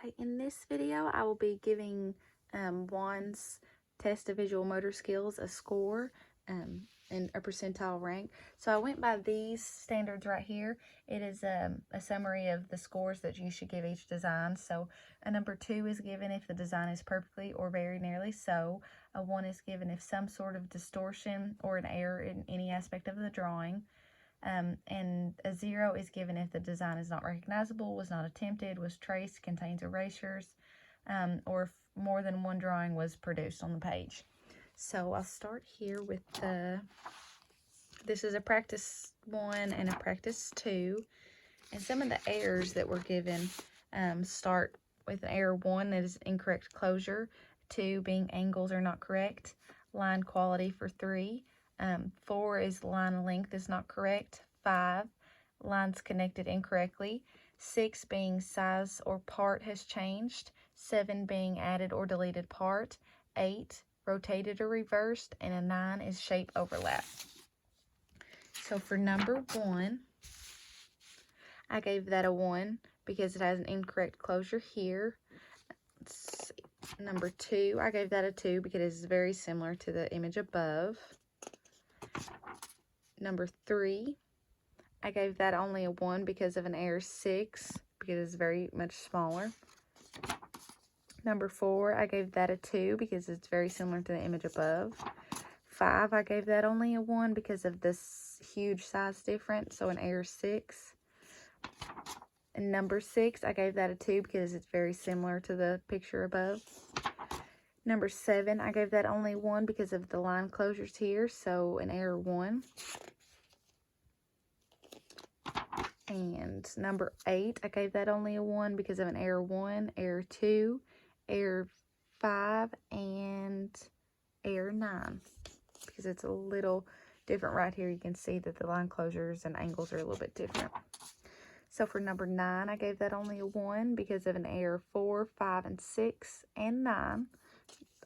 Okay, in this video, I will be giving Juan's test of visual motor skills a score and a percentile rank. So I went by these standards right here. It is a summary of the scores that you should give each design. So a number 2 is given if the design is perfectly or very nearly so. A 1 is given if some sort of distortion or an error in any aspect of the drawing. And a 0 is given if the design is not recognizable, was not attempted, was traced, contains erasures, or if more than one drawing was produced on the page. So I'll start here with this is a practice 1 and a practice 2. And some of the errors that were given start with an error 1 that is incorrect closure, 2 being angles are not correct, line quality for 3. 4 is line length is not correct. 5, lines connected incorrectly. 6 being size or part has changed. 7 being added or deleted part. 8, rotated or reversed. And a 9 is shape overlap. So for number 1, I gave that a 1 because it has an incorrect closure here. Let's see. Number 2, I gave that a 2 because it is very similar to the image above. Number 3, I gave that only a 1 because of an error 6, because it's very much smaller. Number 4, I gave that a 2 because it's very similar to the image above. 5, I gave that only a 1 because of this huge size difference, so an error 6. And number 6, I gave that a 2 because it's very similar to the picture above. Number 7, I gave that only 1 because of the line closures here, so an error 1. And number 8, I gave that only a 1 because of an error 1, error 2, error 5, and error 9. Because it's a little different right here. You can see that the line closures and angles are a little bit different. So for number 9, I gave that only a 1 because of an error 4, 5, and 6, and 9.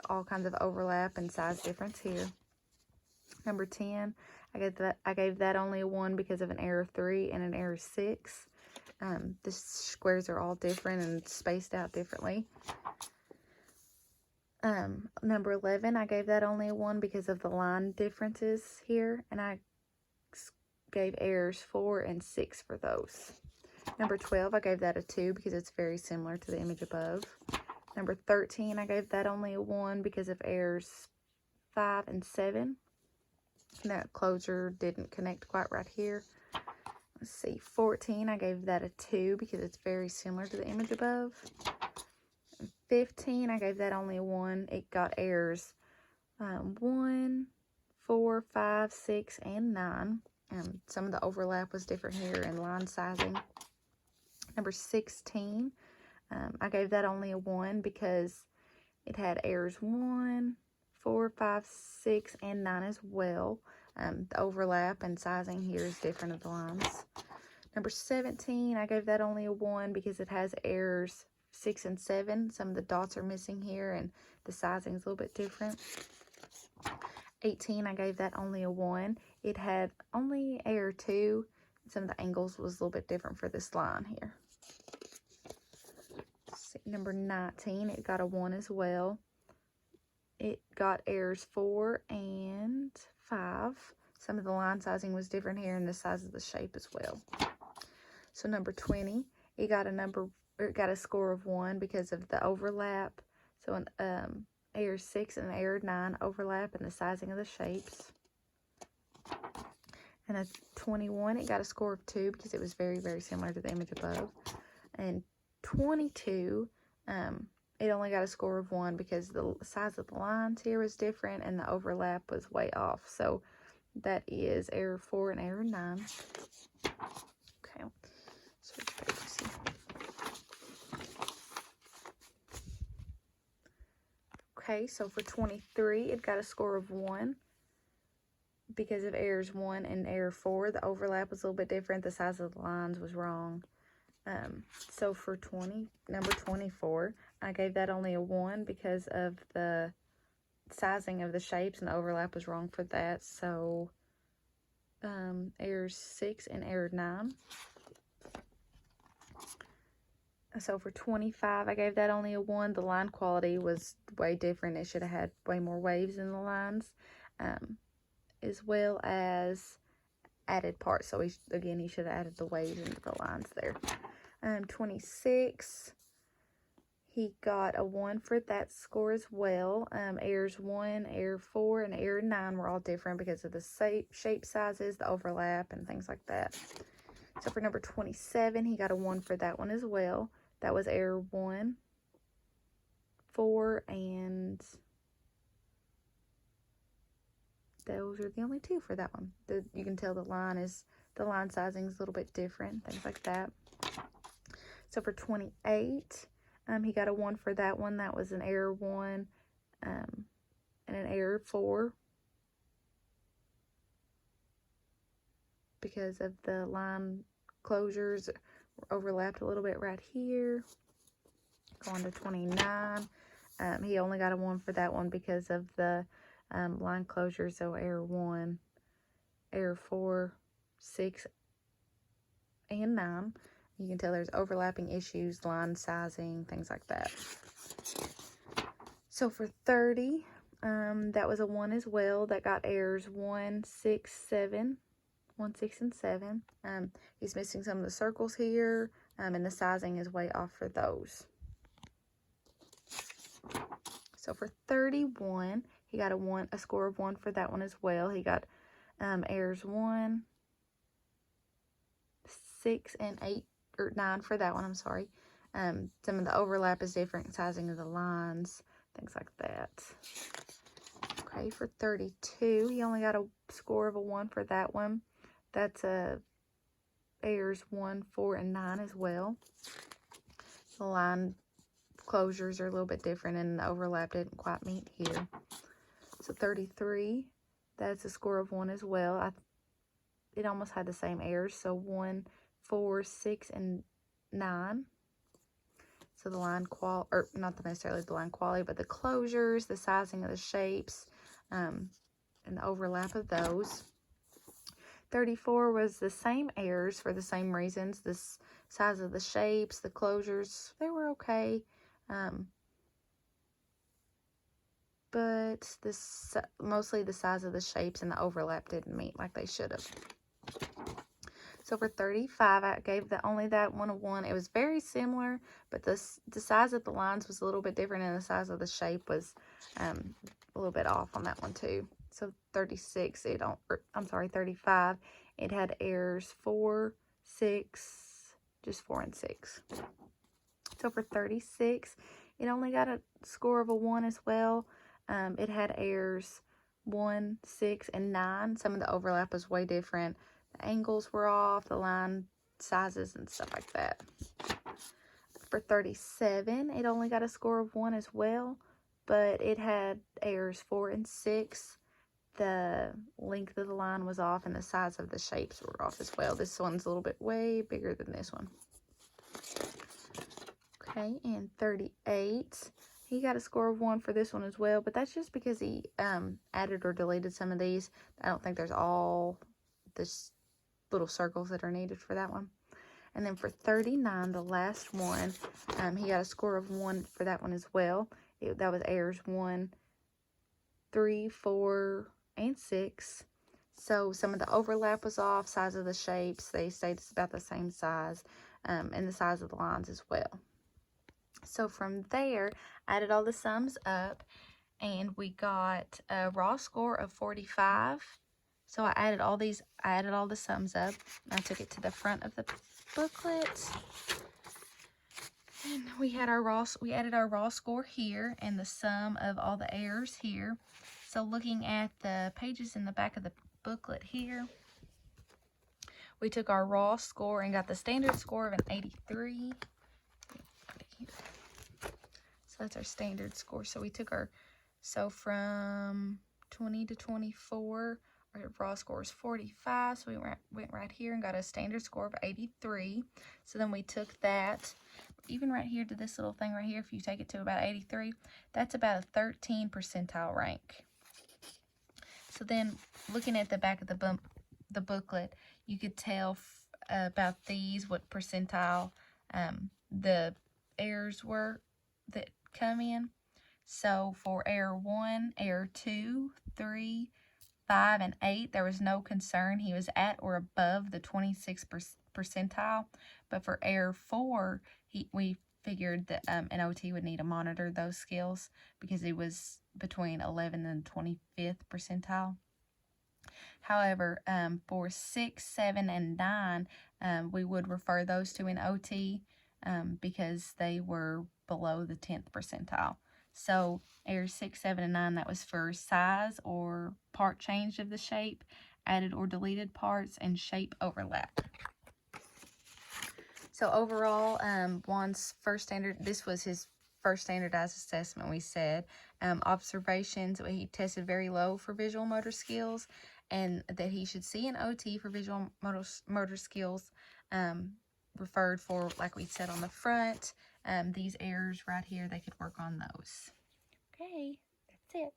All kinds of overlap and size difference here. Number 10, I gave that only a 1 because of an error 3 and an error 6. The squares are all different and spaced out differently. Number 11, I gave that only a 1 because of the line differences here, and I gave errors 4 and 6 for those. Number 12, I gave that a 2 because it's very similar to the image above. Number 13, I gave that only a 1 because of errors 5 and 7. That closure didn't connect quite right here. Let's see, 14, I gave that a 2 because it's very similar to the image above. 15, I gave that only a 1. It got errors 1, 4, 5, 6, and 9. Some of the overlap was different here in line sizing. Number 16, I gave that only a 1 because it had errors 1, 4, 5, 6, and 9 as well. The overlap and sizing here is different of the lines. Number 17, I gave that only a 1 because it has errors 6 and 7. Some of the dots are missing here and the sizing is a little bit different. 18, I gave that only a 1. It had only error 2. Some of the angles was a little bit different for this line here. See, number 19, it got a 1 as well. It got errors 4 and 5. Some of the line sizing was different here and the size of the shape as well. So number 20, it got a score of 1 because of the overlap. So an error 6 and error 9 overlap in the sizing of the shapes. And a 21, it got a score of 2 because it was very, very similar to the image above. And 22, it only got a score of 1 because the size of the lines here was different and the overlap was way off. So that is error 4 and error 9. Okay, switch pages here. Okay, so for 23, it got a score of 1 because of errors 1 and error 4. The overlap was a little bit different. The size of the lines was wrong. So for number 24, I gave that only a 1 because of the sizing of the shapes and the overlap was wrong for that. So errors 6 and error 9. So for 25, I gave that only a 1. The line quality was way different. It should have had way more waves in the lines, as well as added parts. So he should have added the waves into the lines there. 26, he got a 1 for that score as well. Errors 1, error 4, and error 9 were all different because of the shape sizes, the overlap, and things like that. So for number 27, he got a 1 for that one as well. That was error 1, 4, and those are the only 2 for that one. You can tell the line sizing is a little bit different, things like that. So for 28, he got a 1 for that one. That was an error 1 and an error 4 because of the line closures were overlapped a little bit right here. Going to 29, he only got a 1 for that one because of the line closures. So error 1, error 4, 6, and 9. You can tell there's overlapping issues, line sizing, things like that. So for 30, that was a 1 as well. That got errors 1, 6, 7. 1, 6, and 7. He's missing some of the circles here, and the sizing is way off for those. So for 31, he got a score of 1 for that one as well. He got errors 1, 6, and 8, or 9 for that one, I'm sorry. Some of the overlap is different, sizing of the lines, things like that. Okay, for 32, he only got a score of a 1 for that one. That's errors 1, 4, and 9 as well. The line closures are a little bit different, and the overlap didn't quite meet here. So 33, that's a score of 1 as well. It almost had the same errors, so 1, 4, 6, and 9. So the line quality, or not necessarily the line quality, but the closures, the sizing of the shapes, and the overlap of those. 34 was the same errors for the same reasons. The size of the shapes, the closures, they were okay. But mostly the size of the shapes and the overlap didn't meet like they should have. So for 35, I gave only that one a 1. It was very similar, but the size of the lines was a little bit different, and the size of the shape was a little bit off on that one too. So 36, 35, it had errors 4, 6, just 4 and 6. So for 36, it only got a score of a 1 as well. It had errors 1, 6, and 9. Some of the overlap was way different. The angles were off, the line sizes and stuff like that. For 37, it only got a score of 1 as well, but it had errors 4 and 6. The length of the line was off, and the size of the shapes were off as well. This one's a little bit way bigger than this one. Okay, and 38, he got a score of 1 for this one as well, but that's just because he added or deleted some of these. I don't think there's all this little circles that are needed for that one. And then for 39, the last one, he got a score of 1 for that one as well. That was errors 1, 3, 4, and 6. So some of the overlap was off, size of the shapes, they stayed about the same size, and the size of the lines as well. So from there, I added all the sums up, and we got a raw score of 45. So I added all the sums up. I took it to the front of the booklet, and we added our raw score here and the sum of all the errors here. So looking at the pages in the back of the booklet here, we took our raw score and got the standard score of an 83. So that's our standard score. So we took from 20 to 24, our raw score is 45. So we went right here and got a standard score of 83. So then we took that, even right here to this little thing right here, if you take it to about 83, that's about a 13 percentile rank. So then looking at the back of the booklet, you could tell about these, what percentile the errors were that come in. So for error 1, error 2, 3, 5, and 8, there was no concern. He was at or above the 26th percentile. But for error 4, we figured that an OT would need to monitor those skills because he was between 11th and 25th percentile. However, for 6, 7, and 9, we would refer those to an OT because they were below the 10th percentile. So errors 6, 7, and 9, that was for size or part change of the shape, added or deleted parts, and shape overlap. So overall, Juan's first standard, this was his first standardized assessment, we said. Observations, he tested very low for visual motor skills, and that he should see an OT for visual motor skills referred for, like we said on the front. These errors right here, they could work on those. Okay, that's it.